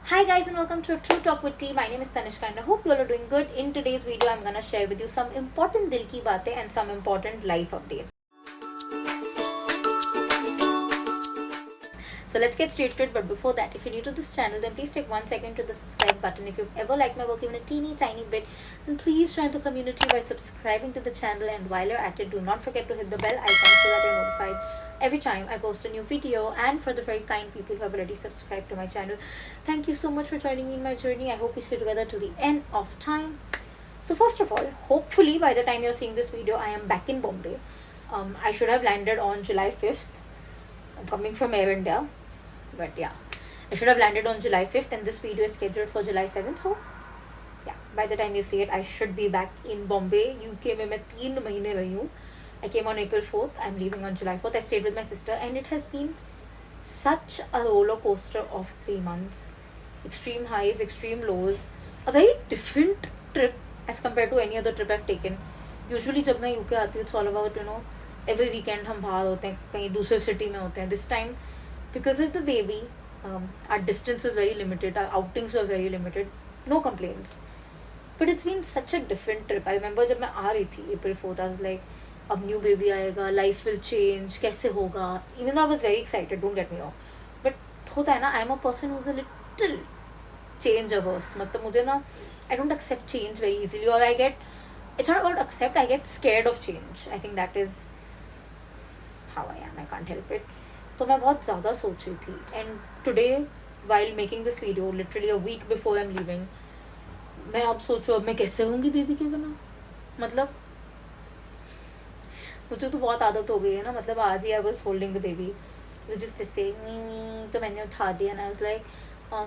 Hi guys and welcome to a True Talk with Tea. My name is Tanishka and I hope you all are doing good. In today's video, I'm gonna share with you some important dil ki baatein and some important life updates. So let's get straight to it. But before that, if you're new to this channel, then please take 1 second to the subscribe button. If you've ever liked my work even a teeny tiny bit, then please join the community by subscribing to the channel. And while you're at it, do not forget to hit the bell icon so that you're notified every time I post a new video. And for the very kind people who have already subscribed to my channel, thank you so much for joining me in my journey. I hope we stay together to the end of time. So first of all, hopefully by the time you're seeing this video, I am back in Bombay. I should have landed on July 5th. I'm coming from Air India, but yeah, I should have landed on July 5th and this video is scheduled for July 7th. So yeah, by the time you see it, I should be back in Bombay. UK में मैं 3 महीने रही हूँ. I came on April 4th. I'm leaving on July 4th. I stayed with my sister and it has been such a roller coaster of 3 months. Extreme highs, extreme lows. A very different trip as compared to any other trip I've taken. Usually जब मैं UK आती हूँ, it's all about, every weekend हम बाहर होते हैं, कहीं दूसरे city में होते हैं. This time, because of the baby, our distance was very limited. Our outings were very limited. No complaints. But it's been such a different trip. I remember जब मैं आ रही थी April 4th, I was like, अब new baby आएगा, life will change, कैसे होगा. Even though I was very excited, don't get me wrong, but होता है ना, I am a person who is a little change hours. मतलब मुझे ना, I don't accept change very easily, और I get, it's not about accept, I get scared of change. I think that is how I am, I can't help it. तो मैं बहुत ज़्यादा सोच रही थी. And today while making this video, literally a week before I am living, मैं अब सोचूँ अब मैं कैसे होंगी बेबी के बिना. मतलब मुझे तो बहुत आदत हो गई है ना. मतलब आज ही I was holding the baby, just से तो मैंने उठा दिया ना. आई वाज लाइक,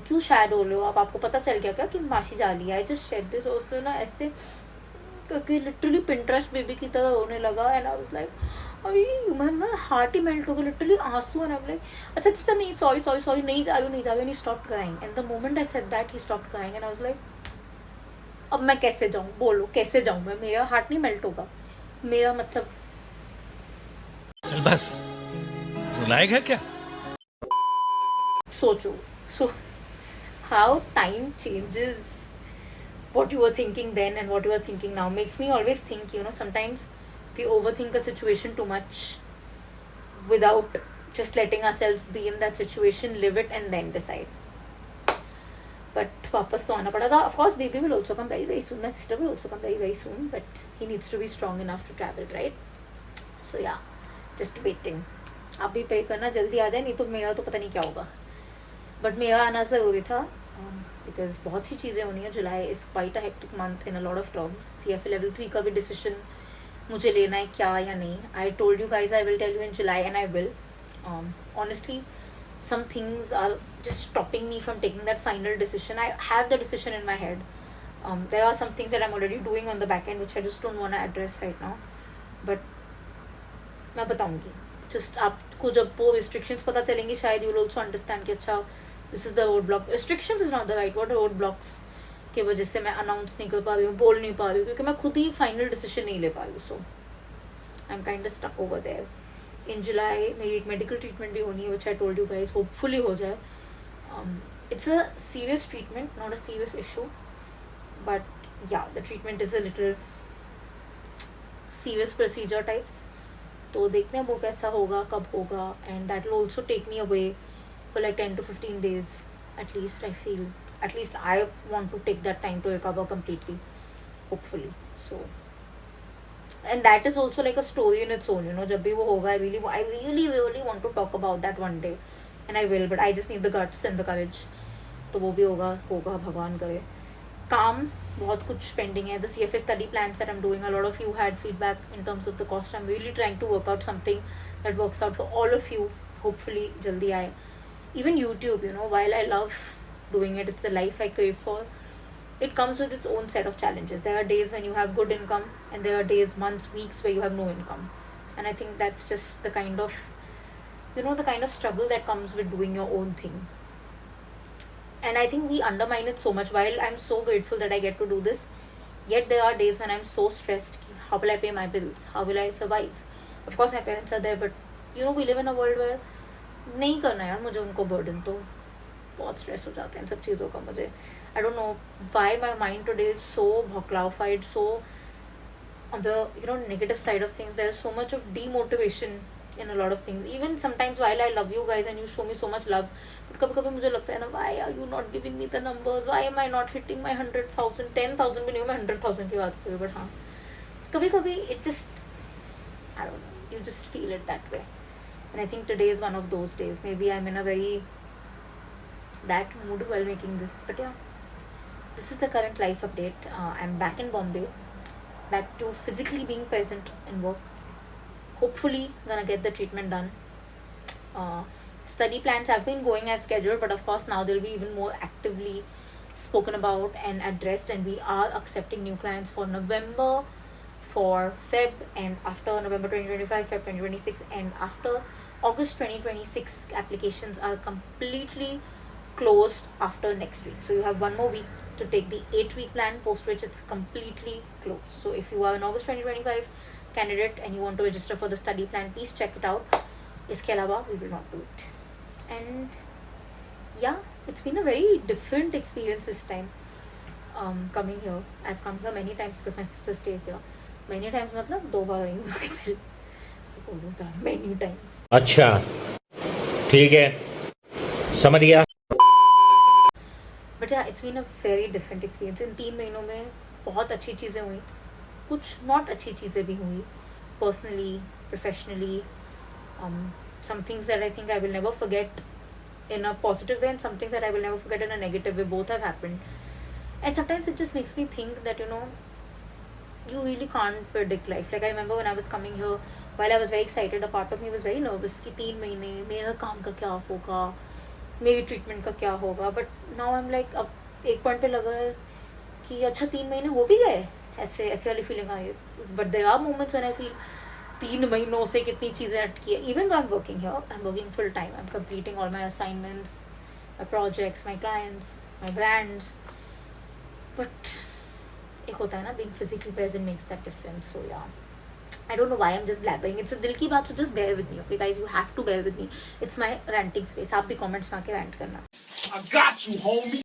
क्यों शायद हो रहे हो आप, आपको पता चल गया क्या कि माशी जा रही है. I just shed this. उसने ना ऐसे करके लिटरली पिंटरेस्ट बेबी की तरह होने लगा. एंड आई वाज लाइक, अभी मैं हार्ट ही मेल्ट हो गया, लिटरली आंसू. एंड आई वाज लाइक, अच्छा अच्छा नहीं, सॉरी सॉरी सॉरी, नहीं जा रही, नहीं जा रही. And he stopped crying. And the moment I said that, he stopped crying. And I was like, अब मैं कैसे जाऊँ, बोलो कैसे जाऊँ मैं. मेरा हार्ट नहीं मेल्ट होगा. मेरा मतलब चल बस, रुलाएगा क्या. सोचो. So how time changes what you were thinking then and what you are thinking now. Makes me always think, sometimes we overthink a situation too much without just letting ourselves be in that situation, live it and then decide. But वापस तो आना पड़ा था. Of course baby will also come very very soon, my sister will also come very very soon, but he needs to be strong enough to travel, right? So yeah, just waiting. आप भी पे करना, जल्दी आ जाए, नहीं तो मेरा तो पता नहीं क्या होगा. बट मेरा आना ज़रूरी था बिकॉज बहुत सी चीज़ें होनी है. जुलाई is quite a hectic month in a lot of terms. CFA level 3 का भी डिसीजन मुझे लेना है क्या या नहीं. I told you guys I will tell you in July and I will. Honestly some things are just stopping me from taking that final decision. I have the decision in my head. There are some things that I'm already doing on the back end which I just don't want to address right now. But मैं बताऊँगी. Just आपको जब वो restrictions पता चलेंगी, शायद you will also understand कि अच्छा this is the road block. Restrictions is not the right word. Road blocks की वजह से मैं अनाउंस नहीं कर पा रही हूँ, बोल नहीं पा रही हूँ, क्योंकि मैं खुद ही फाइनल डिसीजन नहीं ले पा रही हूँ. So I am kind of stuck over there. In July मेरी एक मेडिकल ट्रीटमेंट भी होनी है which I told you guys, hopefully हो जाए. It's a serious treatment, not a serious issue, but yeah the treatment is a little serious procedure types. तो देखते हैं वो कैसा होगा, कब होगा. And that will also take me away for like 10 to 15 days at least. I feel, at least I want to take that time to recover completely, hopefully. So and that is also like a story in its own. जब भी वो होगा, I really want to talk about that one day, and I will, but I just need the guts and the courage. तो वो भी होगा भगवान करे. काम बहुत कुछ पेंडिंग है. The CFA study plans that I'm doing, a lot of you had feedback in terms of the cost. I'm really trying to work out something that works out for all of you. Hopefully जल्दी आए. Even YouTube, while I love doing it, it's a life I crave for. It comes with its own set of challenges. There are days when you have good income and there are days, months, weeks where you have no income. And I think that's just the kind of, the kind of struggle that comes with doing your own thing. And I think we undermine it so much. While I'm so grateful that I get to do this, yet there are days when I'm so stressed. How will I pay my bills? How will I survive? Of course my parents are there, but we live in a world where नहीं करना यार मुझे उनको burden. तो बहुत stress हो जाता है इन सब चीज़ों का मुझे. I don't know why my mind today is so bhoclaufied, so on the negative side of things. There's so much of demotivation in a lot of things. Even sometimes while I love you guys and you show me so much love, but कभी कभी मुझे लगता है ना, why are you not giving me the numbers? Why am I not hitting my 100,000? 10,000 भी नहीं हूँ मैं 100,000 की बात करूँ, but हाँ कभी कभी it just, I don't know, you just feel it that way. And I think today is one of those days. Maybe I'm in a very that mood while making this, but yeah, this is the current life update. I'm back in Bombay, back to physically being present in work. Hopefully gonna get the treatment done. Study plans have been going as scheduled, but of course now they'll be even more actively spoken about and addressed, and we are accepting new clients for November, for Feb, and after November 2025, Feb 2026, and after August 2026 applications are completely closed after next week. So you have one more week to take the 8-week plan, post which it's completely closed. So if you are an August 2025 candidate and you want to register for the study plan, please check it out. Iske alawa, we will not do it. And yeah, it's been a very different experience this time. Coming here, I've come here many times because my sister stays here. Many times मतलब 2 बार आई हूँ उसके पहले, ऐसे बोलूँ था many times. अच्छा ठीक है, समझ गया. But yeah, it's been a very different experience. इन 3 महीनों में बहुत अच्छी चीज़ें हुई, कुछ not अच्छी चीज़ें भी हुई, personally, professionally. Some things that I think I will never forget in a positive way, and some things that I will never forget in a negative way. Both have happened. And sometimes it just makes me think that, you really can't predict life. Like I remember when I was coming here, while I was very excited, a part of me was very nervous कि 3 महीने मेरा काम का क्या होगा, मेरी treatment का क्या होगा. But now I am like, अब एक पॉइंट पे लगा है कि अच्छा 3 महीने हो भी गए, ऐसे वाली फीलिंग आई. But there are moments when I feel 3 महीनों से कितनी चीज़ें अटकी है. Even though I am working here, I am working full time, I am completing all my assignments, my projects, my clients, my brands. But एक होता है ना, being physically present makes that difference. So yeah, I don't know why I'm just blabbering. It's a दिल की बात, so just bear with me, okay guys? You have to bear with me. It's my ranting space. आप भी comments में आके rant करना. I got you, homie.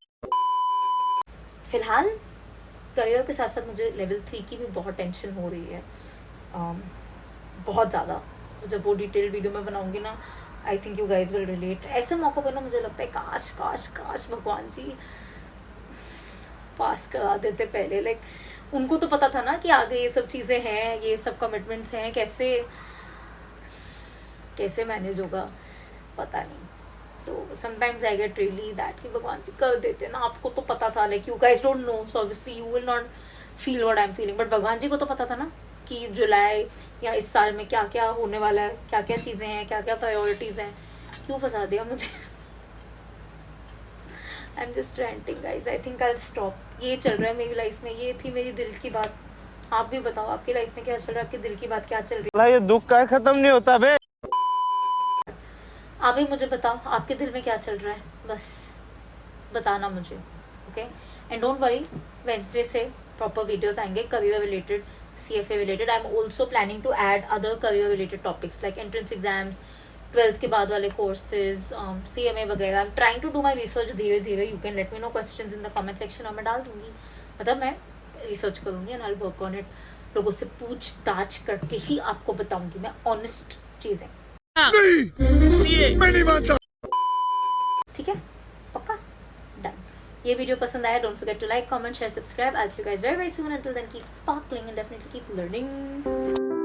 फिलहाल career के साथ साथ मुझे लेवल 3 की भी बहुत टेंशन हो रही है, बहुत ज़्यादा. जब वो डिटेल वीडियो में बनाऊंगी ना, I think you guys will relate. ऐसे मौक़ों पर ना मुझे लगता है काश काश काश भगवान जी पास करा देते पहले. लाइक उनको तो पता था ना कि आगे ये सब चीज़ें हैं, ये सब कमिटमेंट्स हैं, कैसे मैनेज होगा पता नहीं. तो sometimes I get really that कि भगवान जी कर देते ना. आपको तो पता था, like you guys don't know, so obviously you will not feel what I am feeling. But भगवान जी को तो पता था ना कि जुलाई या इस साल में क्या क्या होने वाला है, क्या क्या चीज़ें हैं, क्या क्या प्रायोरिटीज़ हैं. क्यों फंसा दिया मुझे. I am just renting guys. I think I stop. ये चल रहा है मेरी लाइफ में, ये थी मेरी दिल की बात. आप भी बताओ आपकी लाइफ में क्या चल रहा है, आपकी दिल की बात क्या चल रही है. ये दुख का खत्म नहीं होता बे. आप भी मुझे बताओ आपके दिल में क्या चल रहा है, बस बताना मुझे, okay. And don't worry, Wednesday से प्रॉपर वीडियोस आएंगे career related, CFA related. I am also planning to add other career related topics like entrance exams, 12th के बाद वाले कोर्सेज, CMA वगैरह. I am trying to do my research धीरे धीरे. You can let me know questions in the comment section, और मैं डाल दूंगी. मतलब मैं रिसर्च करूँगी and I will work on it. लोगों से पूछताछ करके ही आपको बताऊंगी मैं ऑनेस्ट चीज़ें. ठीक है, पक्का डन. ये वीडियो पसंद आया, don't forget to like, comment, share, subscribe. I see you guys very very soon. Until then keep sparkling and definitely keep learning.